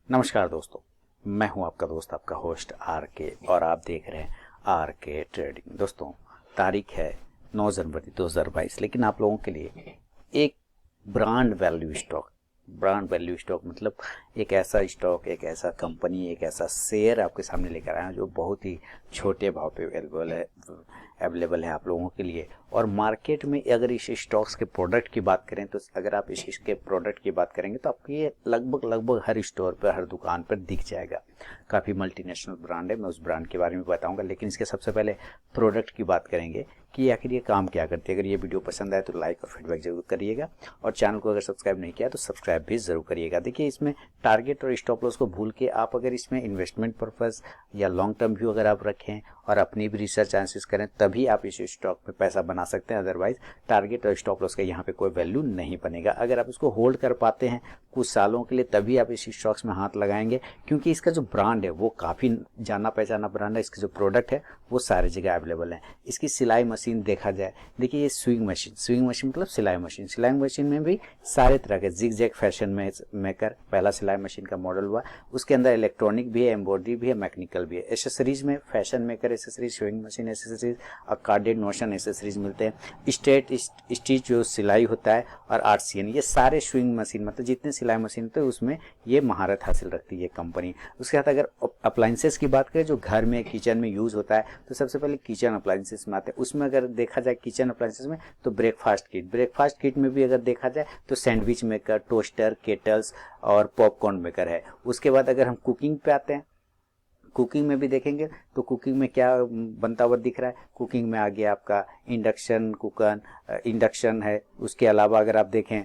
नमस्कार दोस्तों, मैं हूं आपका दोस्त, आपका होस्ट आर के, और आप देख रहे हैं आर के ट्रेडिंग। दोस्तों, तारीख है 9 जनवरी 2022, लेकिन आप लोगों के लिए एक ब्रांड वैल्यू स्टॉक मतलब एक ऐसा स्टॉक, एक ऐसा कंपनी, एक ऐसा शेयर आपके सामने लेकर आया जो बहुत ही छोटे भाव पे अवेलेबल है आप लोगों के लिए। और मार्केट में अगर इस स्टॉक्स के प्रोडक्ट की बात करें तो अगर आप इसके प्रोडक्ट की बात करेंगे तो आपको ये लगभग हर स्टोर पर, हर दुकान पर दिख जाएगा। काफ़ी मल्टीनेशनल ब्रांड है, मैं उस ब्रांड के बारे में बताऊंगा, लेकिन इसके सबसे पहले प्रोडक्ट की बात करेंगे कि आखिर ये काम क्या करती है। अगर ये वीडियो पसंद आए तो लाइक और फीडबैक जरूर करिएगा, और चैनल को अगर सब्सक्राइब नहीं किया तो सब्सक्राइब भी जरूर करिएगा। देखिए, इसमें टारगेट और स्टॉप लॉस को भूल के आप अगर इसमें इन्वेस्टमेंट पर्पस या लॉन्ग टर्म व्यू अगर आप रखें और अपनी भी रिसर्च एनालिसिस करें तभी आप इस स्टॉक में पैसा बना सकते हैं। अदरवाइज टारगेट और स्टॉप लॉस का यहाँ पे कोई वैल्यू नहीं बनेगा। अगर आप इसको होल्ड कर पाते हैं कुछ सालों के लिए तभी आप इस स्टॉक्स में हाथ लगाएंगे, क्योंकि इसका जो ब्रांड है वो काफ़ी जाना पहचाना ब्रांड है। इसके जो प्रोडक्ट है वो सारी जगह अवेलेबल है। इसकी सिलाई मशीन देखा जाए, देखिए ये स्विंग मशीन मतलब सिलाई मशीन में भी सारे तरह के जिग जैग फैशन मेकर पहला सिलाई मशीन का मॉडल हुआ। उसके अंदर इलेक्ट्रॉनिक भी है, एम्ब्रॉयडरी भी है, मैकेनिकल भी है। एसेसरीज में fashion maker accessories, swing machine accessories और कार्डेड नोशन एसेसरीज मिलते हैं। स्ट्रेट स्टिच जो सिलाई होता है और आर्सियन, ये सारे स्विंग मशीन मतलब जितने सिलाई मशीन होते हैं उसमें ये महारत हासिल रखती है कंपनी। उसके साथ अगर अप्लाइंसेस की बात करें जो घर में किचन में यूज होता है तो सबसे पहले किचन अप्लाइंसेस में आते हैं। उसमें अगर देखा जाए किचन अप्लाइंसेस में तो ब्रेकफास्ट किट में भी अगर देखा जाए तो सैंडविच मेकर, टोस्टर, केटल्स और पॉपकॉर्न मेकर है। उसके बाद अगर हम कुकिंग पे आते हैं, कुकिंग में भी देखेंगे तो कुकिंग में क्या बनता हुआ दिख रहा है। कुकिंग में आ गया आपका इंडक्शन है। उसके अलावा अगर आप देखें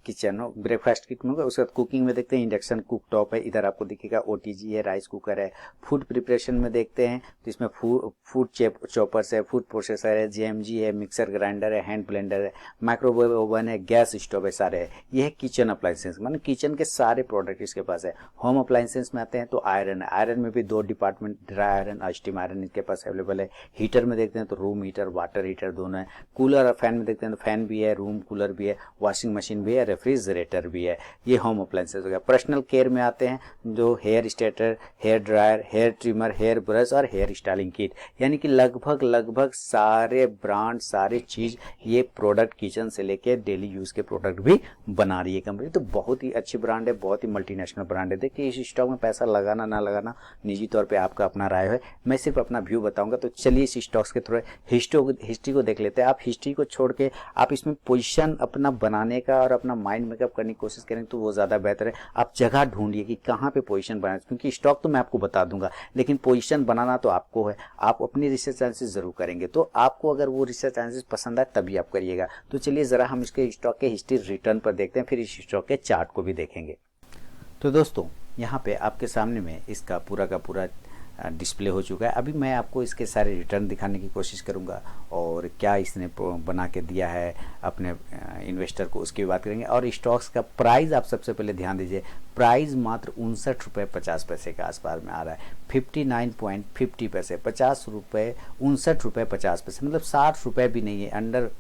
किचन हो, ब्रेकफास्ट किट में होगा। उसके बाद कुकिंग में देखते हैं इंडक्शन कुक टॉप है, इधर आपको दिखेगा ओटीजी है, राइस कुकर है। फूड प्रिपरेशन में देखते हैं तो इसमें फूड चॉपर्स है, फूड प्रोसेसर है, जेएमजी है, मिक्सर ग्राइंडर है, हैंड ब्लेंडर है, माइक्रोवेव ओवन है, गैस स्टोव है, सारे है। ये है किचन अप्लाइंसेस, मतलब किचन के सारे प्रोडक्ट इसके पास है। होम अप्लाइंसेस में आते हैं तो आयरन है। आयरन में भी दो डिपार्टमेंट, ड्राई आयरन और स्टीम आयरन इसके पास अवेलेबल है। हीटर में देखते हैं तो रूम हीटर, वाटर हीटर दोनों है। कूलर और फैन में देखते हैं तो फैन भी है, रूम कूलर भी है, वॉशिंग मशीन भी है, रेफ्रिजरेटर भी है। ये होम अप्लायंसेस हो गया। पर्सनल केयर में आते हैं जो hair straightener, hair dryer, hair trimmer, hair brush और हेयर स्टाइलिंग किट, यानी कि लगभग सारे ब्रांड, सारे चीज ये प्रोडक्ट किचन से लेके डेली यूज के प्रोडक्ट भी बना रही है कंपनी। तो बहुत ही अच्छी ब्रांड है, बहुत ही मल्टीनेशनल ब्रांड है। देखिए, इस स्टॉक में पैसा लगाना ना लगाना निजी तौर पर आपका अपना राय है, मैं सिर्फ अपना व्यू बताऊंगा। तो चलिए इस स्टॉक्स के थोड़े हिस्ट्री को देख लेते हैं। आप हिस्ट्री को छोड़ के आप इसमें पोजिशन अपना बनाने का और अपना माइंड मेकअप करने की कोशिश करें तो वो ज़्यादा बेहतर है। आप जगह ढूंढिए कि कहाँ पे पोजीशन बनाए, क्योंकि स्टॉक तो मैं आपको बता दूंगा लेकिन पोजीशन बनाना तो आपको है। आप अपनी रिसर्च एनालिसिस जरूर करेंगे, तो आपको अगर वो रिसर्च एनालिसिस पसंद आए तभी आप करिएगा। तो चलिए ज़रा हम इसके स्टॉक के हिस्ट्री रिटर्न पर देखते हैं, फिर इस स्टॉक के चार्ट को भी देखेंगे। तो दोस्तों, यहाँ पे आपके सामने में इसका पूरा का पूरा डिस्प्ले हो चुका है। अभी मैं आपको इसके सारे रिटर्न दिखाने की कोशिश करूंगा और क्या इसने बना के दिया है अपने इन्वेस्टर को, उसकी बात करेंगे। और स्टॉक्स का प्राइस आप सबसे पहले ध्यान दीजिए, प्राइस मात्र 59.50 रुपये के आसपास में आ रहा है। 59.50 पैसे, 50 रुपये, 59.50 रुपये, मतलब 60 रुपये भी नहीं है। अंडर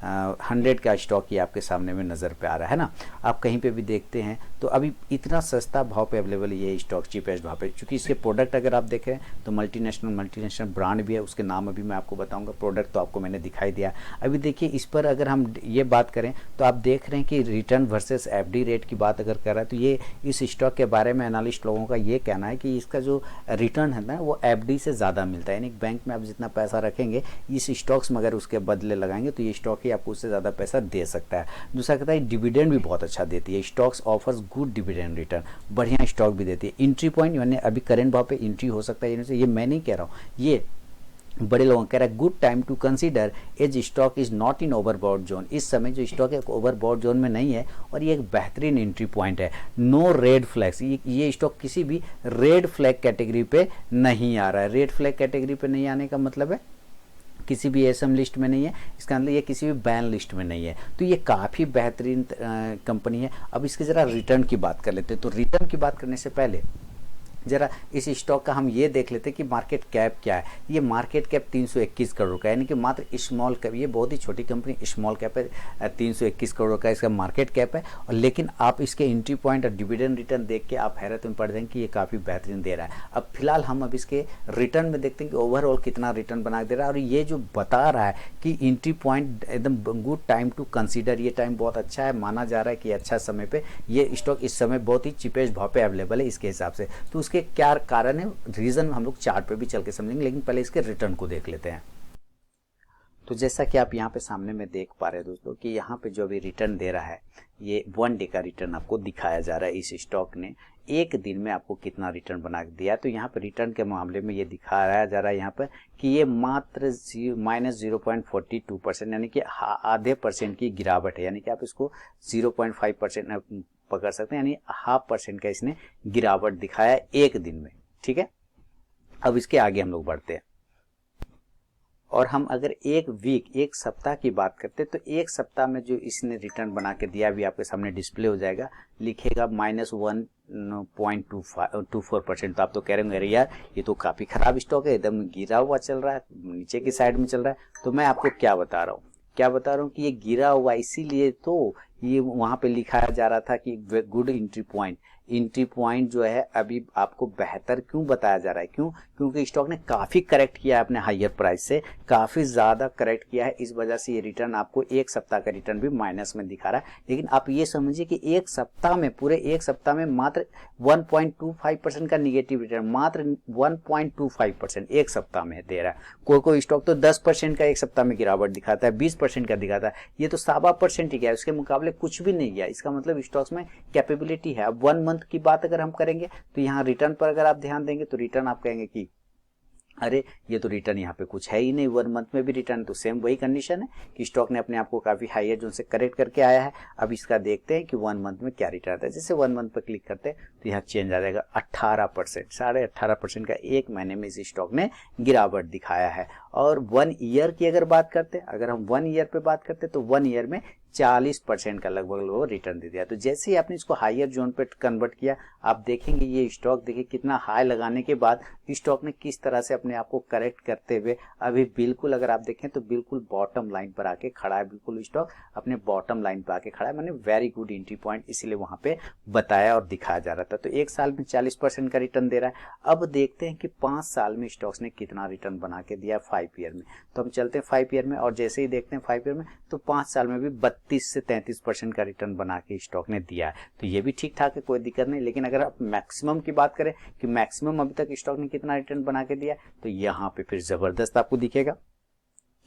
100 का स्टॉक ही आपके सामने में नज़र पे आ रहा है ना। आप कहीं पे भी देखते हैं तो अभी इतना सस्ता भाव पे अवेलेबल है ये स्टॉक, चीपेस्ट भाव पे, क्योंकि इसके प्रोडक्ट अगर आप देखें तो मल्टीनेशनल ब्रांड भी है। उसके नाम अभी मैं आपको बताऊंगा, प्रोडक्ट तो आपको मैंने दिखाई दिया। अभी देखिए, इस पर अगर हम ये बात करें तो आप देख रहे हैं कि रिटर्न वर्सेस एफडी रेट की बात अगर कर रहा है तो ये इस स्टॉक के बारे में एनालिस्ट लोगों का ये कहना है कि इसका जो रिटर्न है ना वो एफडी से ज़्यादा मिलता है। यानी बैंक में आप जितना पैसा रखेंगे इस स्टॉक्स में अगर उसके बदले लगाएंगे तो ये स्टॉक आपको उससे ज़्यादा पैसा दे सकता है। दूसरा कहता है डिविडेंड भी बहुत अच्छा देती है। Stocks offers good dividend return, बढ़िया स्टॉक भी देती है। एंट्री पॉइंट यानी अभी करंट भाव पे एंट्री हो सकता है, ये मैं नहीं कह रहा हूँ, ये बड़े लोगों कह रहा है। Good time to consider as stock is not in overbought zone, इस समय जो स्टॉक है ओवरबॉट जोन में नहीं है और ये एक बेहतरीन एंट्री पॉइंट है। नो रेड फ्लैग्स, ये स्टॉक किसी भी रेड फ्लैग कैटेगरी पे नहीं आ रहा है। रेड फ्लैग कैटेगरी पे नहीं आने का मतलब है किसी भी एसएम लिस्ट में नहीं है, इसका मतलब ये किसी भी बैन लिस्ट में नहीं है। तो ये काफ़ी बेहतरीन कंपनी है। अब इसके ज़रा रिटर्न की बात कर लेते हैं। तो रिटर्न की बात करने से पहले जरा इस स्टॉक का हम ये देख लेते हैं कि मार्केट कैप क्या है। ये मार्केट कैप 321 करोड़ का, यानी कि मात्र स्मॉल कैप, ये बहुत ही छोटी कंपनी स्मॉल कैप है, 321 करोड़ का इसका मार्केट कैप है। और लेकिन आप इसके एंट्री पॉइंट और डिविडेंड रिटर्न देख के आप हैरत में पड़ जाएंगे कि ये काफ़ी बेहतरीन दे रहा है। अब फिलहाल हम अब इसके रिटर्न में देखते हैं कि ओवरऑल कितना रिटर्न बना दे रहा है। और ये जो बता रहा है कि एंट्री पॉइंट एकदम गुड टाइम टू कंसीडर, ये टाइम बहुत अच्छा है, माना जा रहा है कि अच्छा समय पे ये स्टॉक इस समय बहुत ही चीपेस्ट भाव पे अवेलेबल है इसके हिसाब से। तो उसके क्या कारण है, रीज़न हम लोग चार्ट पे भी चल के समझेंगे, लेकिन पहले इसके रिटर्न को देख लेते हैं। तो जैसा कि आप यहाँ पे सामने में देख पा रहे हैं दोस्तों कि यहाँ पे जो अभी रिटर्न दे रहा है, ये 1 डे का रिटर्न आपको दिखाया जा रहा है। इस स्टॉक ने एक दिन में आपको कितना रिटर्न बना दिया, तो यहाँ पे रिटर्न के मामले में ये दिखाया जा रहा है यहाँ पर कि ये मात्र -0.42%, यानी कि आधे % की गिरावट है। यानी कि आप इसको 0.5% पकड़ सकते हैं, यानी 0.5% का इसने गिरावट दिखाया एक दिन में। ठीक है, अब इसके आगे हम लोग बढ़ते हैं और हम अगर एक सप्ताह की बात करते हैं तो एक सप्ताह में जो इसने रिटर्न बना के दिया, अभी आपके सामने डिस्प्ले हो जाएगा, लिखेगा -1.24%। तो आप तो कह रहे होंगे यार ये तो काफ़ी खराब स्टॉक है, एकदम गिरा हुआ चल रहा है, नीचे की साइड में चल रहा है। तो मैं आपको क्या बता रहा हूँ कि ये गिरा हुआ इसीलिए तो ये वहाँ पे लिखाया जा रहा था कि गुड एंट्री पॉइंट जो है अभी आपको बेहतर क्यों बताया जा रहा है, क्योंकि स्टॉक ने काफ़ी करेक्ट किया है अपने हायर प्राइस से, काफ़ी ज़्यादा करेक्ट किया है। इस वजह से ये रिटर्न आपको एक सप्ताह का रिटर्न भी माइनस में दिखा रहा है। लेकिन आप ये समझिए कि एक सप्ताह में, पूरे एक सप्ताह में मात्र 1.25% का निगेटिव रिटर्न, मात्र 1.25% एक सप्ताह में दे रहा है। कोई स्टॉक तो 10% का एक सप्ताह में गिरावट दिखाता है, 20% का दिखाता है, ये तो 1.25% ही गया, उसके मुकाबले कुछ भी नहीं गया। इसका मतलब स्टॉक्स में कैपेबिलिटी है। अब 1 मंथ की बात अगर हम करेंगे तो यहाँ रिटर्न पर अगर आप ध्यान देंगे तो रिटर्न आप कहेंगे कि अरे ये तो रिटर्न यहाँ पे कुछ है ही नहीं, 1 मंथ में भी रिटर्न, तो सेम वही कंडीशन है कि स्टॉक ने अपने आप को काफी हायर जोन से करेक्ट करके आया है। अब इसका देखते हैं कि 1 मंथ में क्या रिटर्न आता है। जैसे 1 मंथ पर क्लिक करते हैं तो यहाँ चेंज आ जाएगा 18%, 18.5% का एक महीने में इस स्टॉक ने गिरावट दिखाया है। और 1 ईयर की अगर बात करते हैं, अगर हम 1 ईयर पे बात करते हैं तो 1 ईयर में 40% का लगभग वो रिटर्न दे दिया। तो जैसे ही आपने इसको हायर जोन पे कन्वर्ट किया, आप देखेंगे ये स्टॉक देखिए कितना हाई लगाने के बाद स्टॉक ने किस तरह से अपने आप को करेक्ट करते हुए अभी बिल्कुल, अगर आप देखें तो बिल्कुल बॉटम लाइन पर आके खड़ा है। बिल्कुल स्टॉक अपने बॉटम लाइन पर आके खड़ा है, मैंने वेरी गुड एंट्री पॉइंट इसीलिए वहां पे बताया और दिखाया जा रहा था। तो एक साल में 40% का रिटर्न दे रहा है। अब देखते हैं कि 5 साल में स्टॉक्स ने कितना रिटर्न बना के दिया 5 ईयर में। तो हम चलते हैं 5 ईयर में और जैसे ही देखते हैं 5 ईयर में तो 5 साल में भी 32 से 33% का रिटर्न बना के स्टॉक ने दिया है। तो ये भी ठीक ठाक है, कोई दिक्कत नहीं। लेकिन अगर आप मैक्सिमम की बात करें कि मैक्सिमम अभी तक स्टॉक ने कितना रिटर्न बना के दिया, तो यहाँ पे फिर जबरदस्त आपको दिखेगा,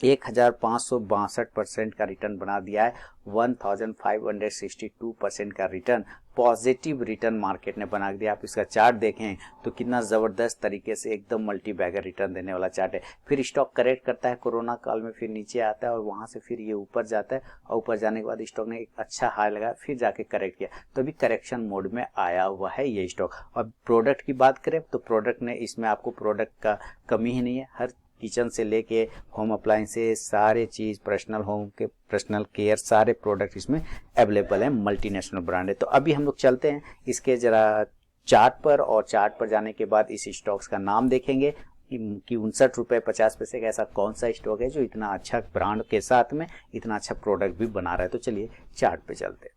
1562% का रिटर्न बना दिया है। 1562% का रिटर्न, पॉजिटिव रिटर्न मार्केट ने बना दिया। आप इसका चार्ट देखें तो कितना जबरदस्त तरीके से एकदम मल्टी बैगर रिटर्न देने वाला चार्ट है। फिर स्टॉक करेक्ट करता है कोरोना काल में, फिर नीचे आता है और वहां से फिर ये ऊपर जाता है और ऊपर जाने के बाद स्टॉक ने एक अच्छा हाई लगाया, फिर जाके करेक्ट किया, तो अभी करेक्शन मोड में आया हुआ है ये स्टॉक। और प्रोडक्ट की बात करें तो प्रोडक्ट ने, इसमें आपको प्रोडक्ट का कमी ही नहीं है। हर किचन से लेके होम अप्लायंसेस, सारे चीज, पर्सनल होम के पर्सनल केयर, सारे प्रोडक्ट इसमें अवेलेबल हैं, मल्टीनेशनल ब्रांड है। तो अभी हम लोग चलते हैं इसके जरा चार्ट पर, और चार्ट पर जाने के बाद इस स्टॉक्स का नाम देखेंगे कि 59.50 का ऐसा कौन सा स्टॉक है जो इतना अच्छा ब्रांड के साथ में इतना अच्छा प्रोडक्ट भी बना रहा है। तो चलिए चार्ट पे चलते हैं।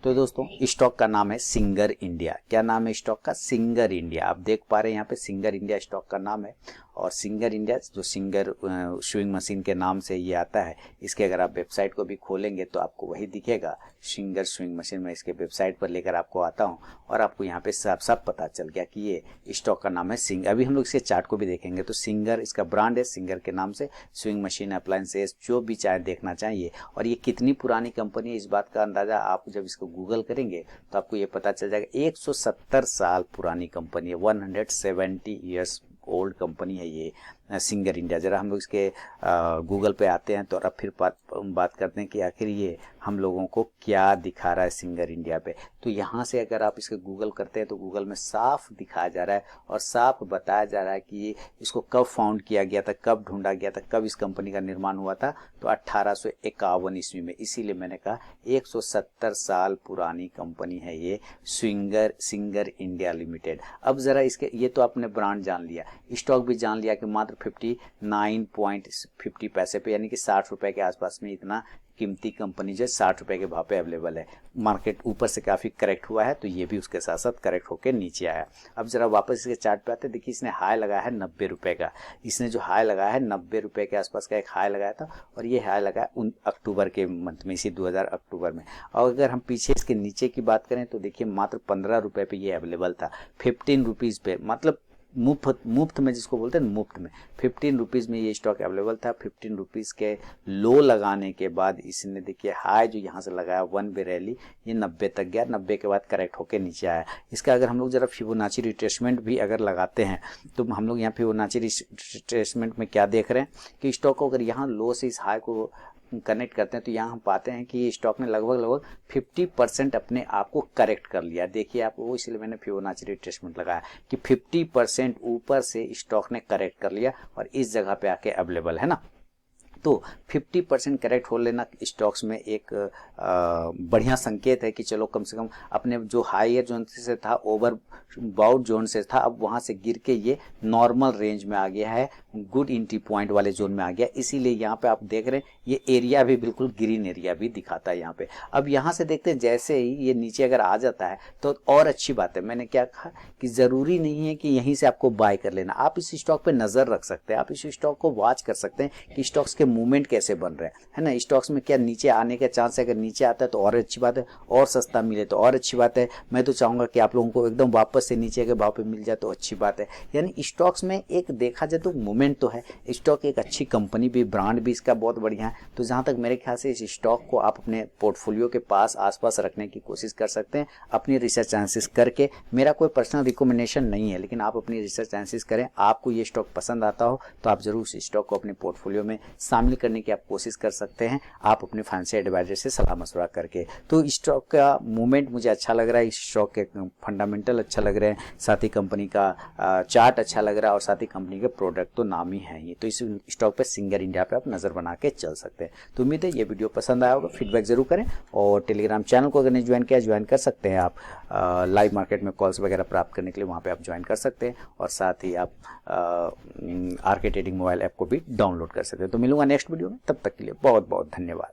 तो दोस्तों स्टॉक का नाम है सिंगर इंडिया। क्या नाम है स्टॉक का? Singer India. आप देख पा रहे हैं यहाँ पे सिंगर इंडिया स्टॉक का नाम है। और सिंगर इंडिया जो सिंगर स्विंग मशीन के नाम से ये आता है, इसके अगर आप वेबसाइट को भी खोलेंगे तो आपको वही दिखेगा, सिंगर स्विंग मशीन। में इसके वेबसाइट पर लेकर आपको आता हूँ और आपको यहाँ पे साफ साफ पता चल गया कि ये स्टॉक का नाम है सिंगर। अभी हम लोग इसके चार्ट को भी देखेंगे तो सिंगर इसका ब्रांड है, सिंगर के नाम से स्विंग मशीन अप्लायंसेस जो भी चाहे देखना चाहिए। और ये कितनी पुरानी कंपनी है इस बात का अंदाजा आप जब इसको गूगल करेंगे तो आपको ये पता चल जाएगा। 170 साल पुरानी कंपनी है, 170 ईयर्स ओल्ड कंपनी है ये सिंगर इंडिया। जरा हम लोग इसके गूगल पे आते हैं तो अब फिर बात करते हैं कि आखिर ये हम लोगों को क्या दिखा रहा है सिंगर इंडिया पे। तो यहाँ से अगर आप इसके गूगल करते हैं तो गूगल में साफ दिखाया जा रहा है और साफ बताया जा रहा है कि इसको कब फाउंड किया गया था, कब ढूंढा गया था, कब इस कंपनी का निर्माण हुआ था। तो 1851 ईस्वी में। इसीलिए मैंने कहा 170 साल पुरानी कंपनी है ये सिंगर इंडिया लिमिटेड। अब जरा इसके, ये तो आपने ब्रांड जान लिया, स्टॉक भी जान लिया कि मात्र 59.50 पैसे पे, यानी कि 60 रुपए के आसपास में इतना कीमती कंपनी जो 60 रुपए के भाव पे अवेलेबल है। मार्केट ऊपर से काफ़ी करेक्ट हुआ है तो ये भी उसके साथ साथ करेक्ट होकर नीचे आया। अब जरा वापस इसके चार्ट पे आते हैं। देखिए इसने हाई लगाया है 90 रुपए का। इसने जो हाई लगाया है 90 रुपए के आसपास का एक हाई लगाया था और ये हाई लगाया अक्टूबर के मंथ में, इसी 2000 अक्टूबर में। और अगर हम पीछे इसके नीचे की बात करें तो देखिए मात्र 15 रुपए पे ये अवेलेबल था, 15 रुपीज़ पे, मतलब मुफ्त में जिसको बोलते हैं मुफ्त में 15 रुपीज़ में ये स्टॉक अवेलेबल था। 15 रुपीज़ के लो लगाने के बाद इसने देखिए हाई जो यहाँ से लगाया 1 वे रैली, ये 90 तक गया, 90 के बाद करेक्ट होके नीचे आया। इसका अगर हम लोग जरा फिबोनाची रिट्रेसमेंट भी अगर लगाते हैं तो हम लोग यहाँ फिबोनाची रिट्रेसमेंट में क्या देख रहे हैं कि स्टॉक को अगर यहाँ लो से इस हाई को कनेक्ट करते हैं तो यहाँ हम पाते हैं कि स्टॉक ने लगभग 50% अपने आप को करेक्ट कर लिया। देखिए आप वो, इसलिए मैंने फिबोनाची रिट्रेसमेंट लगाया कि 50% ऊपर से स्टॉक ने करेक्ट कर लिया और इस जगह पे आके अवेलेबल है ना। तो 50% करेक्ट हो लेना स्टॉक्स में एक बढ़िया संकेत है कि चलो कम से कम अपने जो हायर जोन से था, ओवर बाउट जोन से था, अब वहां से गिर के ये नॉर्मल रेंज में आ गया है, गुड एंट्री पॉइंट वाले जोन में आ गया। इसीलिए यहाँ पे आप देख रहे हैं ये एरिया भी बिल्कुल ग्रीन एरिया भी दिखाता है यहाँ पे। अब यहाँ से देखते हैं जैसे ही ये नीचे अगर आ जाता है तो और अच्छी बात है। मैंने क्या कहा कि जरूरी नहीं है कि यहीं से आपको बाय कर लेना, आप इस स्टॉक पे नजर रख सकते हैं, आप इस स्टॉक को वॉच कर सकते हैं कि स्टॉक्स के मूवमेंट कैसे बन रहे हैं, है ना। स्टॉक्स में क्या नीचे आने का चांस है, अगर नीचे आता है तो और अच्छी बात है, और सस्ता मिले तो और अच्छी बात है। मैं तो चाहूंगा कि आप लोगों को एकदम वापस से नीचे के भाव पे मिल जाए तो अच्छी बात है। यानी स्टॉक्स में एक देखा जाए तो मूवमेंट तो है, स्टॉक एक अच्छी कंपनी भी, ब्रांड भी इसका बहुत बढ़िया है। तो जहां तक मेरे ख्याल से इस स्टॉक को आप अपने पोर्टफोलियो के पास आसपास रखने की कोशिश कर सकते हैं अपनी रिसर्च एनालिसिस करके। मेरा कोई पर्सनल रिकमेंडेशन नहीं है, लेकिन आप अपनी रिसर्च एनालिसिस करें। आपको ये स्टॉक पसंद आता हो तो आप जरूर इस स्टॉक को अपने पोर्टफोलियो में शामिल करने की आप कोशिश कर सकते हैं, आप अपने फाइनेंशियल एडवाइजर से सलाह मशवरा करके। तो स्टॉक का मूवमेंट मुझे अच्छा लग रहा है, इस स्टॉक के फंडामेंटल अच्छा लग रहे हैं, साथ ही कंपनी का चार्ट अच्छा लग रहा है और साथ ही कंपनी के प्रोडक्ट तो नाम ही है ये। तो इस स्टॉक पे सिंगर इंडिया पे आप नजर बना के चल सकते हैं। तो उम्मीद है ये वीडियो पसंद आया होगा, फीडबैक जरूर करें और टेलीग्राम चैनल को अगर नहीं ज्वाइन किया ज्वाइन कर सकते हैं आप। लाइव मार्केट में कॉल्स वगैरह प्राप्त करने के लिए वहाँ पे आप ज्वाइन कर सकते हैं और साथ ही आप आरके ट्रेडिंग मोबाइल ऐप को भी डाउनलोड कर सकते हैं। तो मिलूंगा नेक्स्ट वीडियो में, तब तक के लिए बहुत बहुत धन्यवाद।